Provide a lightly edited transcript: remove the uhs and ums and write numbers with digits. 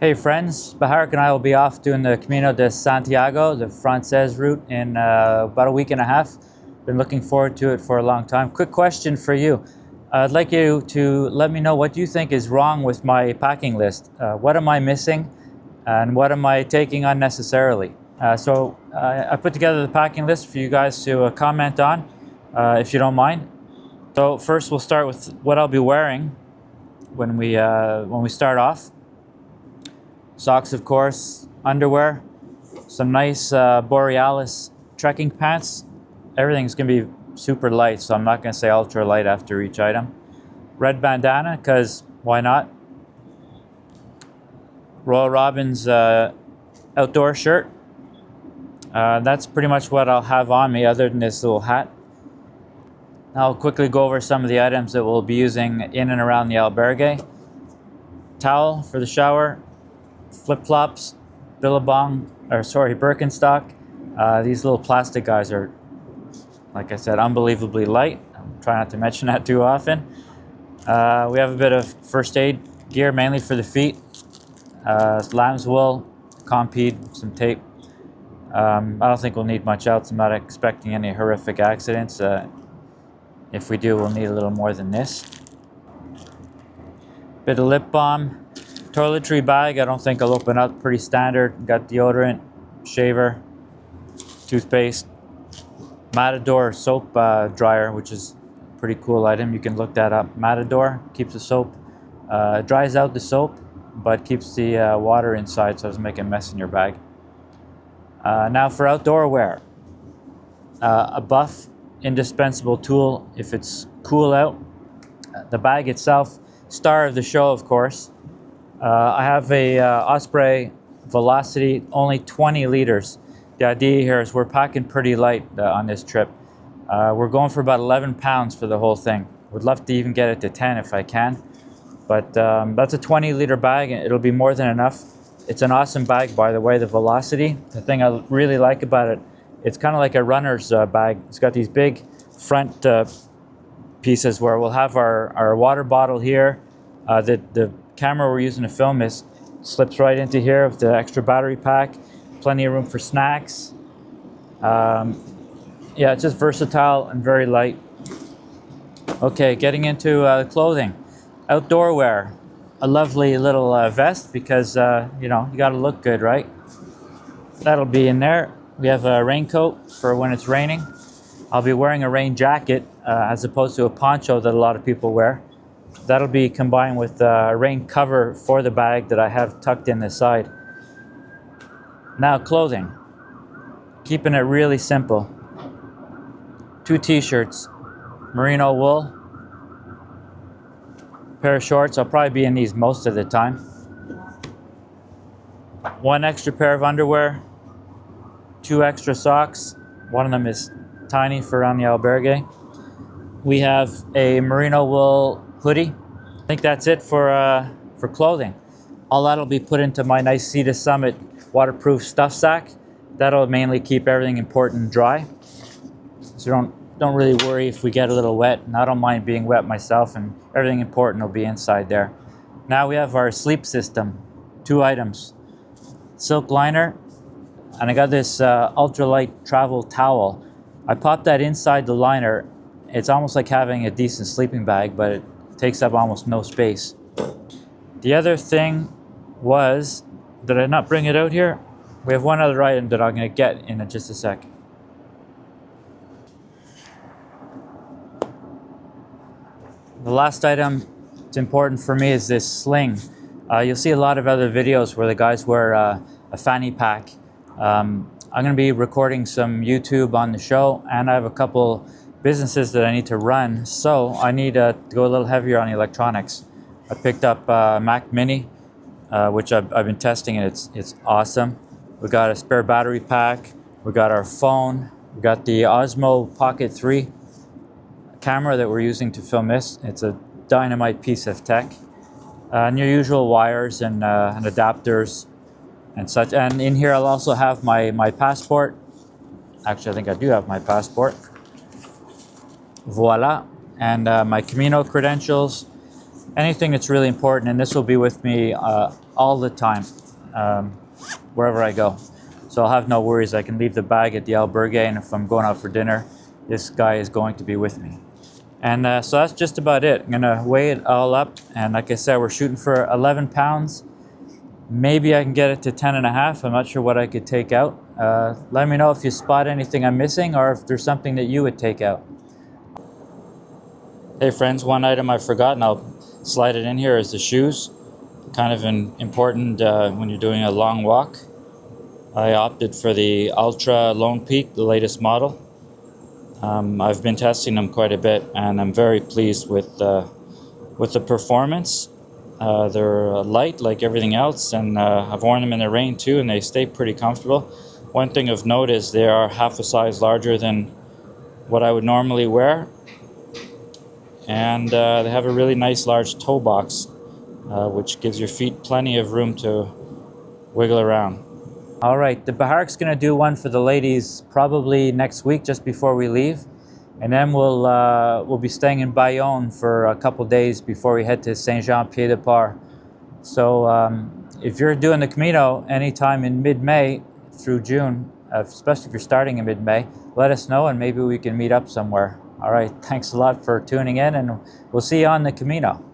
Hey friends, Baharik and I will be off doing the Camino de Santiago, the Frances route, in about a week and a half. Been looking forward to it for a long time. Quick question for you. I'd like you to let me know what you think is wrong with my packing list. What am I missing and what am I taking unnecessarily? I put together the packing list for you guys to comment on, if you don't mind. So first we'll start with what I'll be wearing when we start off. Socks, of course, underwear, some nice Borealis trekking pants. Everything's gonna be super light, so I'm not gonna say ultra light after each item. Red bandana, because why not? Royal Robin's outdoor shirt. That's pretty much what I'll have on me other than this little hat. I'll quickly go over some of the items that we'll be using in and around the albergue. Towel for the shower, flip-flops, Birkenstock. These little plastic guys are, like I said, unbelievably light. I'm trying not to mention that too often. We have a bit of first aid gear, mainly for the feet. Lamb's wool, Compeed, some tape. I don't think we'll need much else. I'm not expecting any horrific accidents. If we do, we'll need a little more than this. Bit of lip balm. Toiletry bag, I don't think I'll open up. Pretty standard. Got deodorant, shaver, toothpaste, Matador soap dryer, which is a pretty cool item. You can look that up. Matador keeps the soap, dries out the soap, but keeps the water inside, so it doesn't make a mess in your bag. Now for outdoor wear, a buff, indispensable tool if it's cool out. The bag itself, star of the show, of course. I have a Osprey Velocity, only 20 liters. The idea here is we're packing pretty light on this trip. We're going for about 11 pounds for the whole thing. Would love to even get it to 10 if I can. But that's a 20-liter bag, and it'll be more than enough. It's an awesome bag, by the way, the Velocity. The thing I really like about it, it's kind of like a runner's bag. It's got these big front pieces where we'll have our water bottle here. The camera we're using to film this slips right into here with the extra battery pack. Plenty of room for snacks. Yeah, it's just versatile and very light. Okay, getting into clothing. Outdoor wear. A lovely little vest because, you gotta look good, right? That'll be in there. We have a raincoat for when it's raining. I'll be wearing a rain jacket as opposed to a poncho that a lot of people wear. That'll be combined with a rain cover for the bag that I have tucked in the side. Now clothing. Keeping it really simple. 2 t-shirts, merino wool. Pair of shorts, I'll probably be in these most of the time. 1 extra pair of underwear. 2 extra socks. One of them is tiny for around the albergue. We have a merino wool hoodie. I think that's it for clothing. All that'll be put into my nice Sea to Summit waterproof stuff sack. That'll mainly keep everything important dry. So don't really worry if we get a little wet. And I don't mind being wet myself, and everything important will be inside there. Now we have our sleep system. 2 items. Silk liner, and I got this ultralight travel towel. I popped that inside the liner. It's almost like having a decent sleeping bag, but it takes up almost no space. The other thing was, did I not bring it out here? We have one other item that I'm going to get in just a sec. The last item that's important for me is this sling. You'll see a lot of other videos where the guys wear a fanny pack. I'm going to be recording some YouTube on the show, and I have a couple businesses that I need to run, so I need to go a little heavier on electronics. I picked up Mac Mini, which I've been testing, and it's awesome. We got a spare battery pack. We got our phone. We got the Osmo Pocket 3 camera that we're using to film this. It's a dynamite piece of tech. And your usual wires and adapters and such. And in here I'll also have my passport. Actually, I think I do have my passport. Voila. And my Camino credentials. anything that's really important, and this will be with me all the time, um, wherever I go. So I'll have no worries. I can leave the bag at the albergue, and if I'm going out for dinner, this guy is going to be with me. And so that's just about it. I'm gonna weigh it all up, and like I said, we're shooting for 11 pounds. Maybe I can get it to 10 and a half. I'm not sure what I could take out. Let me know if you spot anything I'm missing, or if there's something that you would take out. Hey friends, one item I forgot, and I'll slide it in here, is the shoes. Kind of important when you're doing a long walk. I opted for the Ultra Lone Peak, the latest model. I've been testing them quite a bit, and I'm very pleased with the performance. They're light like everything else, and I've worn them in the rain too, and they stay pretty comfortable. One thing of note is they are half a size larger than what I would normally wear, and they have a really nice large toe box, which gives your feet plenty of room to wiggle around. All right, the Bahark's gonna do one for the ladies probably next week, just before we leave, and then we'll be staying in Bayonne for a couple days before we head to Saint-Jean-Pied-de-Port. So if you're doing the Camino anytime in mid-May through June, especially if you're starting in mid-May, let us know and maybe we can meet up somewhere. All right, thanks a lot for tuning in, and we'll see you on the Camino.